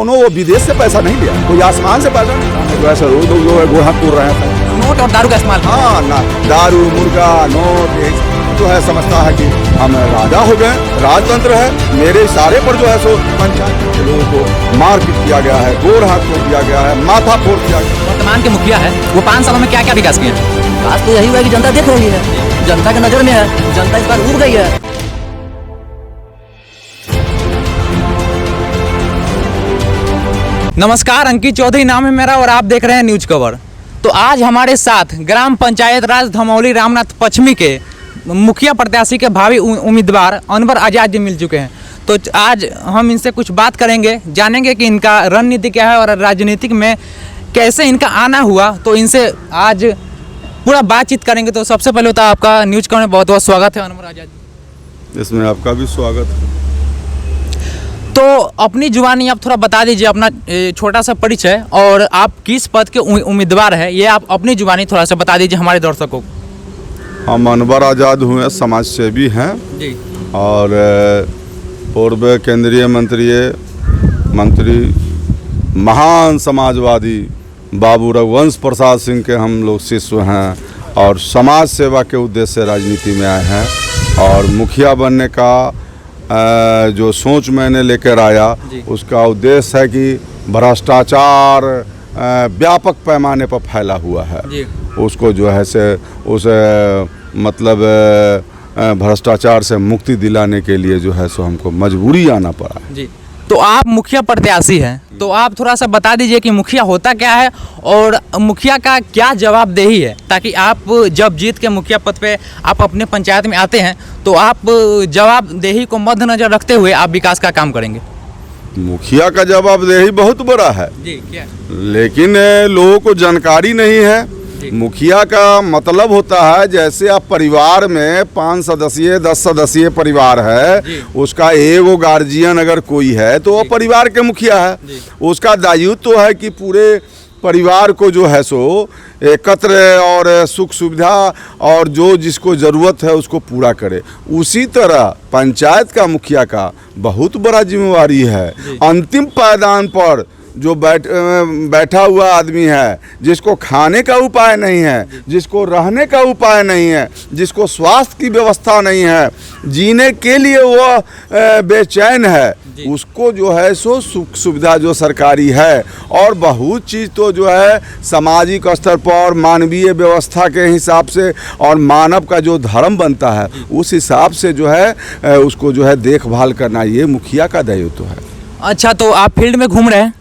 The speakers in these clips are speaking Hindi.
कौनो वो विदेश से पैसा नहीं लिया, कोई आसमान से पैसा नहीं। जो ऐसा रोज लोग जो है गोहा तोड़ रहे हैं, नोट और दारू का इस्तेमाल। हाँ ना, दारू मुर्गा नोट जो है समझता है कि हम राजा हो गए, राजतंत्र है, मेरे इशारे पर जो है सो पंचायत के लोगों को मारपीट किया गया है, गोर हाथ तोड़ दिया गया है, माथा फोड़ दिया गया। वर्तमान के मुखिया है वो 5 सालों में क्या क्या विकास किया है? विकास तो यही हुआ कि जनता देख रही है, जनता की नजर में है, जनता इस बार उड़ गई है। नमस्कार, अंकित चौधरी नाम है मेरा और आप देख रहे हैं न्यूज कवर। तो आज हमारे साथ ग्राम पंचायत राज धमौली रामनाथ पश्चिमी के मुखिया प्रत्याशी के भावी उम्मीदवार अनवर आजाद जी मिल चुके हैं। तो आज हम इनसे कुछ बात करेंगे, जानेंगे कि इनका रणनीति क्या है और राजनीतिक में कैसे इनका आना हुआ। तो इनसे आज पूरा बातचीत करेंगे। तो सबसे पहले तो आपका न्यूज कवर में बहुत बहुत स्वागत है अनवर आजाद जी। इसमें आपका भी स्वागत है। तो अपनी जुबानी आप थोड़ा बता दीजिए, अपना छोटा सा परिचय और आप किस पद के उम्मीदवार हैं, ये आप अपनी जुबानी थोड़ा सा बता दीजिए हमारे दर्शकों को। हम अनवर आजाद हुए समाज सेवी हैं जी। और पूर्व केंद्रीय मंत्री महान समाजवादी बाबू रघुवंश प्रसाद सिंह के हम लोग शिष्य हैं और समाज सेवा के उद्देश्य से राजनीति में आए हैं। और मुखिया बनने का जो सोच मैंने लेकर आया, उसका उद्देश्य है कि भ्रष्टाचार व्यापक पैमाने पर फैला हुआ है, उसको जो है से उस मतलब भ्रष्टाचार से मुक्ति दिलाने के लिए जो है सो हमको मजबूरी आना पड़ा जी। तो आप मुखिया प्रत्याशी हैं, तो आप थोड़ा सा बता दीजिए कि मुखिया होता क्या है और मुखिया का क्या जवाबदेही है, ताकि आप जब जीत के मुखिया पद पे आप अपने पंचायत में आते हैं तो आप जवाबदेही को मद्देनजर रखते हुए आप विकास का काम करेंगे। मुखिया का जवाबदेही बहुत बड़ा है जी, क्या? लेकिन लोगों को जानकारी नहीं है। मुखिया का मतलब होता है जैसे आप परिवार में 5 सदस्यीय 10 सदस्यीय परिवार है, उसका एगो गार्जियन अगर कोई है तो वो परिवार के मुखिया है। उसका दायित्व तो है कि पूरे परिवार को जो है सो एकत्र और सुख सुविधा और जो जिसको ज़रूरत है उसको पूरा करे। उसी तरह पंचायत का मुखिया का बहुत बड़ा जिम्मेवारी है। अंतिम पायदान पर जो बैठा हुआ आदमी है, जिसको खाने का उपाय नहीं है, जिसको रहने का उपाय नहीं है, जिसको स्वास्थ्य की व्यवस्था नहीं है, जीने के लिए वो बेचैन है, उसको जो है सो सुख सुविधा जो सरकारी है और बहुत चीज़ तो जो है सामाजिक स्तर पर मानवीय व्यवस्था के हिसाब से और मानव का जो धर्म बनता है उस हिसाब से जो है उसको जो है देखभाल करना, ये मुखिया का दायित्व है। अच्छा, तो आप फील्ड में घूम रहे हैं?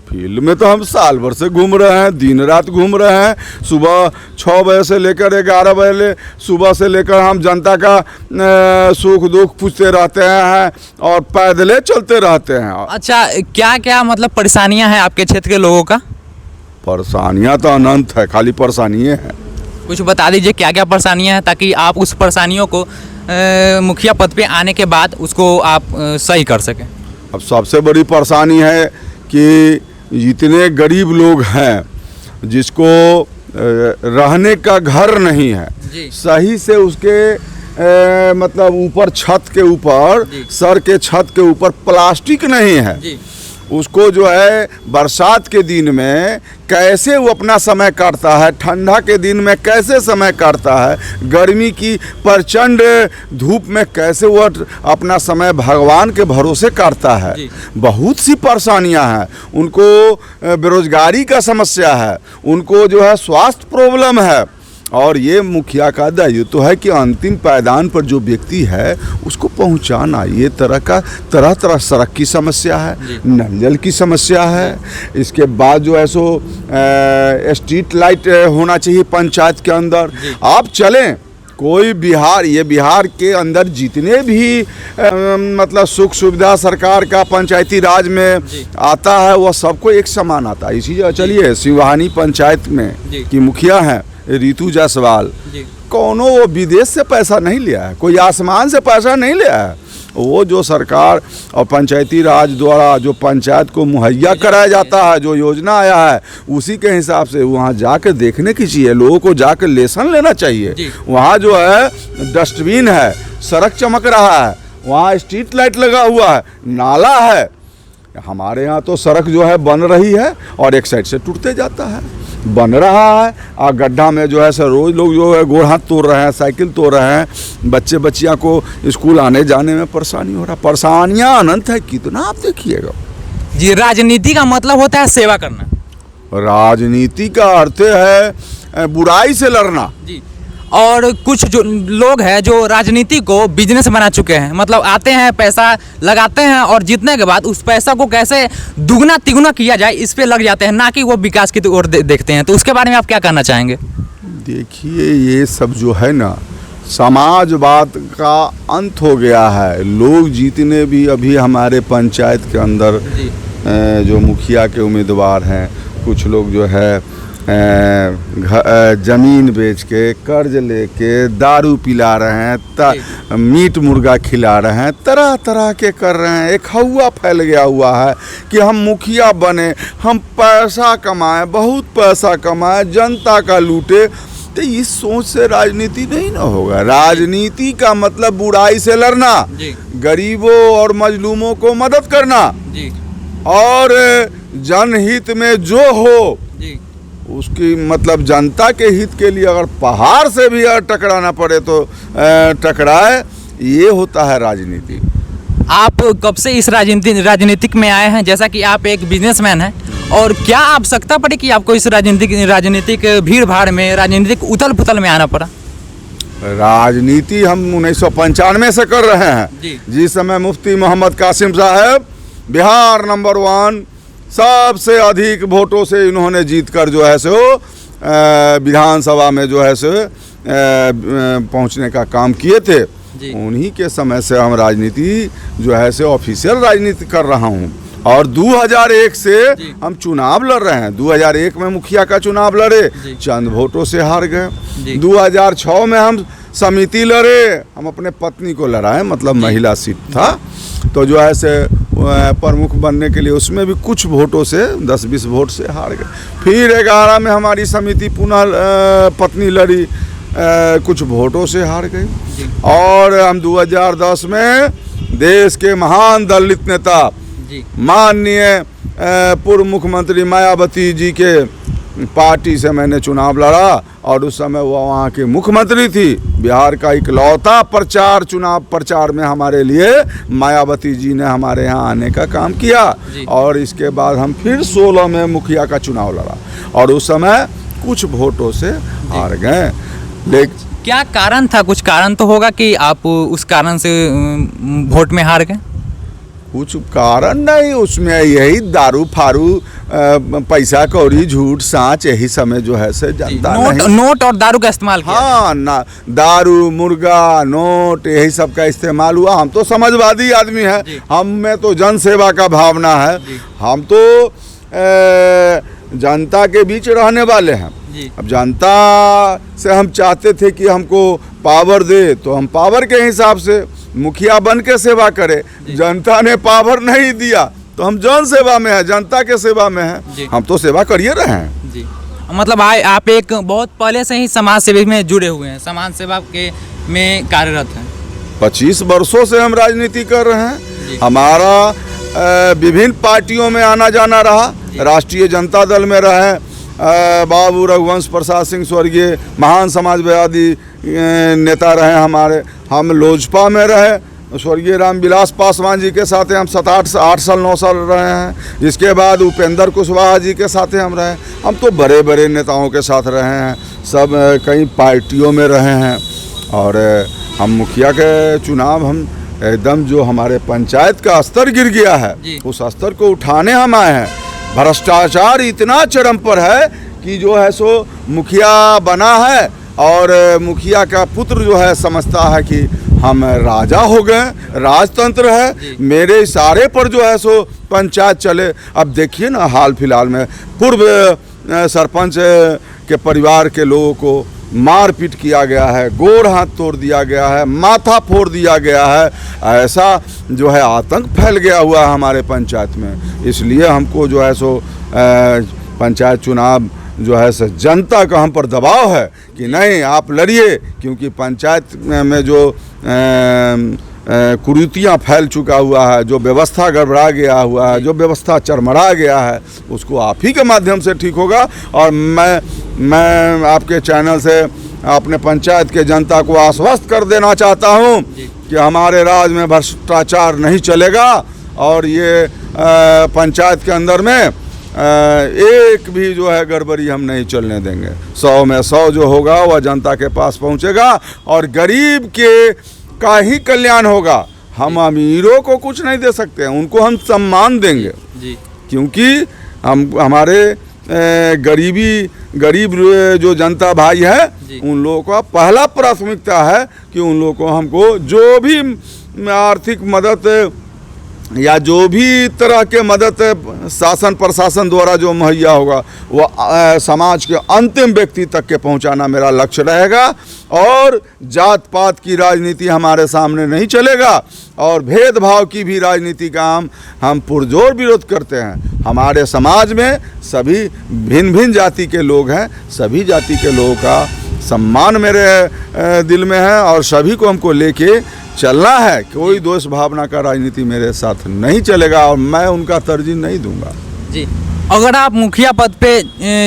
फील्ड में तो हम साल भर से घूम रहे हैं, दिन रात घूम रहे हैं। सुबह 6 बजे से लेकर 11 बजे सुबह से लेकर हम जनता का सुख दुख पूछते रहते हैं और पैदले चलते रहते हैं। अच्छा, क्या क्या मतलब परेशानियां हैं आपके क्षेत्र के लोगों का? परेशानियां तो अनंत है, खाली परेशानियां हैं। कुछ बता दीजिए क्या क्या परेशानियां हैं, ताकि आप उस परेशानियों को मुखिया पद पे आने के बाद उसको आप सही कर सकें। अब सबसे बड़ी परेशानी है कि जितने गरीब लोग हैं जिसको रहने का घर नहीं है, सही से उसके मतलब ऊपर छत के ऊपर सर के छत के ऊपर प्लास्टिक नहीं है, उसको जो है बरसात के दिन में कैसे वो अपना समय काटता है, ठंडा के दिन में कैसे समय काटता है, गर्मी की प्रचंड धूप में कैसे वो अपना समय भगवान के भरोसे काटता है। बहुत सी परेशानियां हैं। उनको बेरोजगारी का समस्या है, उनको जो है स्वास्थ्य प्रॉब्लम है। और ये मुखिया का दायित्व तो है कि अंतिम पायदान पर जो व्यक्ति है उसको पहुंचाना। ये तरह तरह सड़क की समस्या है, नल जल की समस्या है, इसके बाद जो है सो स्ट्रीट लाइट होना चाहिए पंचायत के अंदर। आप चलें कोई बिहार के अंदर जितने भी मतलब सुख सुविधा सरकार का पंचायती राज में आता है वह सबको एक समान आता है। इसी चलिए सिवानी पंचायत में की मुखिया हैं रितु जायसवाल, कौनो वो विदेश से पैसा नहीं लिया है, कोई आसमान से पैसा नहीं लिया है। वो जो सरकार और पंचायती राज द्वारा जो पंचायत को मुहैया कराया जाता है, जो योजना आया है, उसी के हिसाब से वहाँ जाकर देखने की चाहिए, लोगों को जाकर लेसन लेना चाहिए। वहाँ जो है डस्टबिन है, सड़क चमक रहा है, वहाँ स्ट्रीट लाइट लगा हुआ है, नाला है, हमारे यहाँ तो सड़क जो है बन रही है और एक साइड से टूटते जाता है, बन रहा है और गड्ढा में जो है सर रोज़ लोग जो है गोड़ हाथ तोड़ रहे हैं, साइकिल तोड़ रहे हैं, बच्चे बच्चियाँ को स्कूल आने जाने में परेशानी हो रहा है। परेशानियाँ अनंत है, कितना आप देखिएगा। जी, राजनीति का मतलब होता है सेवा करना। राजनीति का अर्थ है बुराई से लड़ना। जी, और कुछ जो लोग हैं जो राजनीति को बिजनेस बना चुके हैं, मतलब आते हैं, पैसा लगाते हैं और जीतने के बाद उस पैसा को कैसे दुगना तिगुना किया जाए इस पे लग जाते हैं, ना कि वो विकास की ओर देखते हैं। तो उसके बारे में आप क्या कहना चाहेंगे? देखिए, ये सब जो है ना समाजवाद का अंत हो गया है। लोग जितने भी अभी हमारे पंचायत के अंदर जो मुखिया के उम्मीदवार हैं, कुछ लोग जो है ज़मीन बेच के कर्ज लेके दारू पिला रहे हैं, मीट मुर्गा खिला रहे हैं, तरह तरह के कर रहे हैं। एक हवा फैल गया हुआ है कि हम मुखिया बने, हम पैसा कमाएं, बहुत पैसा कमाएं, जनता का लूटे। तो इस सोच से राजनीति नहीं ना होगा। राजनीति का मतलब बुराई से लड़ना, गरीबों और मजलूमों को मदद करना और जनहित में जो हो उसकी मतलब जनता के हित के लिए अगर पहाड़ से भी अगर टकराना पड़े तो टकराए, ये होता है राजनीति। आप कब से इस राजनीतिक में आए हैं? जैसा कि आप एक बिजनेसमैन हैं, और क्या आवश्यकता पड़ी कि आपको इस राजनीतिक भीड़ भाड़ में, राजनीतिक उथल पुथल में आना पड़ा? राजनीति हम 1995 से कर रहे हैं। जिस समय मुफ्ती मोहम्मद कासिम साहब बिहार नंबर 1 सबसे अधिक वोटों से इन्होंने जीत कर जो है सो विधानसभा में जो है सो पहुंचने का काम किए थे। उन्हीं के समय से हम राजनीति जो है सो ऑफिशियल राजनीति कर रहा हूं। और 2001 से हम चुनाव लड़ रहे हैं। 2001 में मुखिया का चुनाव लड़े, चंद वोटों से हार गए। 2006 में हम समिति लड़े, हम अपने पत्नी को लड़ाए, मतलब महिला सीट था, तो जो है से प्रमुख बनने के लिए उसमें भी कुछ वोटों से 10-20 वोट से हार गए। फिर 11 में हमारी समिति पुनः पत्नी लड़ी, कुछ वोटों से हार गई। और हम 2010 में देश के महान दलित नेता माननीय पूर्व मुख्यमंत्री मायावती जी के पार्टी से मैंने चुनाव लड़ा, और उस समय वो वहाँ के मुख्यमंत्री थी। बिहार का इकलौता चुनाव प्रचार में हमारे लिए मायावती जी ने हमारे यहाँ आने का काम किया। और इसके बाद हम फिर 16 में मुखिया का चुनाव लड़ा, और उस समय कुछ वोटों से हार गए। लेकिन क्या कारण था? कुछ कारण तो होगा कि आप उस कारण से वोट में हार गए। कुछ कारण नहीं, उसमें यही दारू फारू, पैसा कौड़ी, झूठ साँच, यही समय जो है से जनता नोट और दारू का इस्तेमाल किया। हाँ ना, दारू, मुर्गा, नोट, यही सब का इस्तेमाल हुआ। हम तो समझवादी आदमी है, हम में तो जन सेवा का भावना है। हम तो जनता के बीच रहने वाले हैं। अब जनता से हम चाहते थे कि हमको पावर दे, तो हम पावर के हिसाब से मुखिया बन के सेवा करें। जनता ने पावर नहीं दिया तो हम जन सेवा में है, जनता के सेवा में है, हम तो सेवा करिए रहे हैं। जी, मतलब आप एक बहुत पहले से ही समाज सेवा में जुड़े हुए हैं, समाज सेवा के में कार्यरत हैं। 25 वर्षों से हम राजनीति कर रहे हैं। हमारा विभिन्न पार्टियों में आना जाना रहा। राष्ट्रीय जनता दल में रहे, बाबू रघुवंश प्रसाद सिंह स्वर्गीय महान समाजवादी नेता रहे हमारे। हम लोजपा में रहे, स्वर्गीय रामविलास पासवान जी के साथ हम 7-8 साल 9 साल रहे हैं। इसके बाद उपेंद्र कुशवाहा जी के साथ हम रहे। हम तो बड़े बड़े नेताओं के साथ रहे हैं, सब कई पार्टियों में रहे हैं। और हम मुखिया के चुनाव हम एकदम जो हमारे पंचायत का स्तर गिर गया है, उस स्तर को उठाने हम आए हैं। भ्रष्टाचार इतना चरम पर है कि जो है सो मुखिया बना है और मुखिया का पुत्र जो है समझता है कि हम राजा हो गए, राजतंत्र है, मेरे इशारे पर जो है सो पंचायत चले। अब देखिए ना, हाल फिलहाल में पूर्व सरपंच के परिवार के लोगों को मारपीट किया गया है, गोड़ हाथ तोड़ दिया गया है, माथा फोड़ दिया गया है। ऐसा जो है आतंक फैल गया हुआ है हमारे पंचायत में। इसलिए हमको जो है सो पंचायत चुनाव जो है सो जनता का हम पर दबाव है कि नहीं आप लड़िए, क्योंकि पंचायत में जो कुरीतियाँ फैल चुका हुआ है, जो व्यवस्था गड़बड़ा गया हुआ है, जो व्यवस्था चरमरा गया है, उसको आप ही के माध्यम से ठीक होगा। और मैं आपके चैनल से अपने पंचायत के जनता को आश्वस्त कर देना चाहता हूँ कि हमारे राज्य में भ्रष्टाचार नहीं चलेगा और ये पंचायत के अंदर में एक भी जो है गड़बड़ी हम नहीं चलने देंगे। 100 में 100 जो होगा वह जनता के पास पहुंचेगा और गरीब के का ही कल्याण होगा। हम अमीरों को कुछ नहीं दे सकते हैं, उनको हम सम्मान देंगे जी। क्योंकि हमारे गरीब जो जनता भाई है उन लोगों का पहला प्राथमिकता है कि उन लोगों को हमको जो भी आर्थिक मदद या जो भी तरह के मदद शासन प्रशासन द्वारा जो मुहैया होगा वो समाज के अंतिम व्यक्ति तक के पहुंचाना मेरा लक्ष्य रहेगा। और जात पात की राजनीति हमारे सामने नहीं चलेगा और भेदभाव की भी राजनीति का हम पुरजोर विरोध करते हैं। हमारे समाज में सभी भिन्न भिन्न जाति के लोग हैं, सभी जाति के लोगों का सम्मान मेरे दिल में है और सभी को हमको लेके चलना है। कोई दोष भावना का राजनीति मेरे साथ नहीं चलेगा और मैं उनका तरजीह नहीं दूंगा जी। अगर आप मुखिया पद पे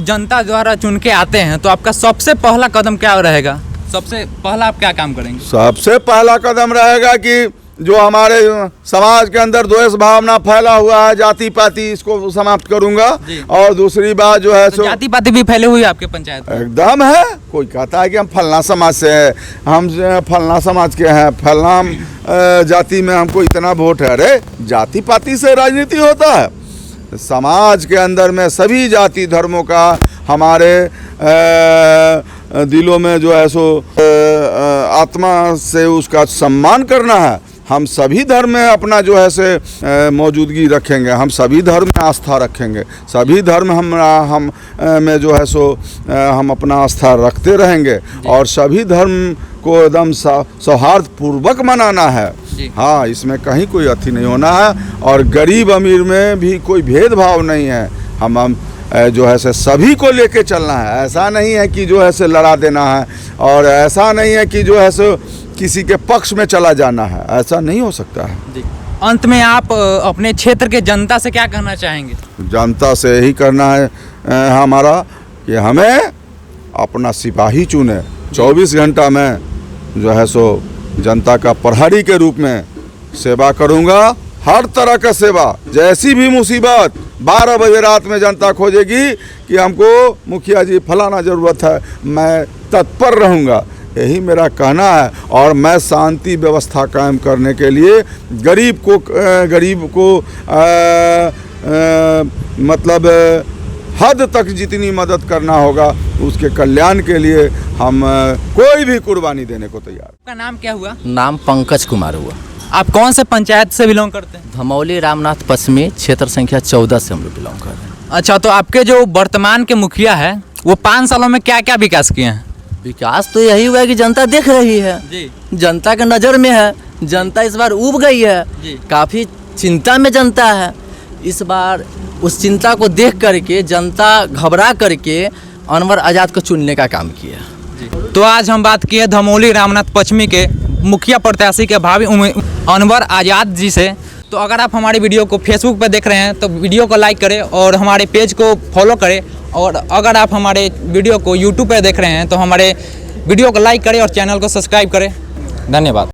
जनता द्वारा चुन के आते हैं तो आपका सबसे पहला कदम क्या रहेगा? सबसे पहला आप क्या काम करेंगे? सबसे पहला कदम रहेगा कि जो हमारे समाज के अंदर द्वेष भावना फैला हुआ है, जाति पाति, इसको समाप्त करूंगा। और दूसरी बात जो है तो जाति पाति भी फैले हुए आपके पंचायत में? एकदम है। कोई कहता है कि हम फलना समाज से हैं, हम फलना समाज के हैं, फलना जाति में हमको इतना वोट है। अरे जाति पाति से राजनीति होता है? समाज के अंदर में सभी जाति धर्मों का हमारे दिलों में जो है सो आत्मा से उसका सम्मान करना है। हम सभी धर्म में अपना जो है से मौजूदगी रखेंगे, हम सभी धर्म में आस्था रखेंगे, सभी धर्म हम में जो है सो हम अपना आस्था रखते रहेंगे और सभी धर्म को एकदम सौहार्दपूर्वक मनाना है। हाँ, इसमें कहीं कोई अथी नहीं होना है और गरीब अमीर में भी कोई भेदभाव नहीं है। हम जो है से सभी को लेके चलना है। ऐसा नहीं है कि जो है से लड़ा देना है और ऐसा नहीं है कि जो है सो किसी के पक्ष में चला जाना है, ऐसा नहीं हो सकता है जी। अंत में आप अपने क्षेत्र के जनता से क्या कहना चाहेंगे? जनता से यही करना है हमारा कि हमें अपना सिपाही चुने। 24 घंटा में जो है सो जनता का प्रहरी के रूप में सेवा करूंगा। हर तरह का सेवा, जैसी भी मुसीबत 12 बजे रात में जनता खोजेगी कि हमको मुखिया जी फलाना ज़रूरत है, मैं तत्पर रहूँगा। यही मेरा कहना है और मैं शांति व्यवस्था कायम करने के लिए गरीब को मतलब हद तक जितनी मदद करना होगा उसके कल्याण के लिए हम कोई भी कुर्बानी देने को तैयार। आपका नाम क्या हुआ? नाम पंकज कुमार हुआ। आप कौन से पंचायत से बिलोंग करते हैं? धमौली रामनाथ पश्चिमी, क्षेत्र संख्या 14 से हम लोग बिलोंग कर रहे हैं। अच्छा, तो आपके जो वर्तमान के मुखिया है वो 5 सालों में क्या क्या विकास किए हैं? विकास तो यही हुआ है कि जनता देख रही है जी। जनता के नज़र में है। जनता इस बार उब गई है जी। काफ़ी चिंता में जनता है। इस बार उस चिंता को देख करके जनता घबरा करके अनवर आज़ाद को चुनने का काम किया। तो आज हम बात किए धमौली रामनाथ पश्चिमी के मुखिया प्रत्याशी के भावी अनवर आज़ाद जी से। तो अगर आप हमारी वीडियो को फेसबुक पर देख रहे हैं तो वीडियो को लाइक करें और हमारे पेज को फॉलो करें और अगर आप हमारे वीडियो को यूट्यूब पर देख रहे हैं तो हमारे वीडियो को लाइक करें और चैनल को सब्सक्राइब करें। धन्यवाद।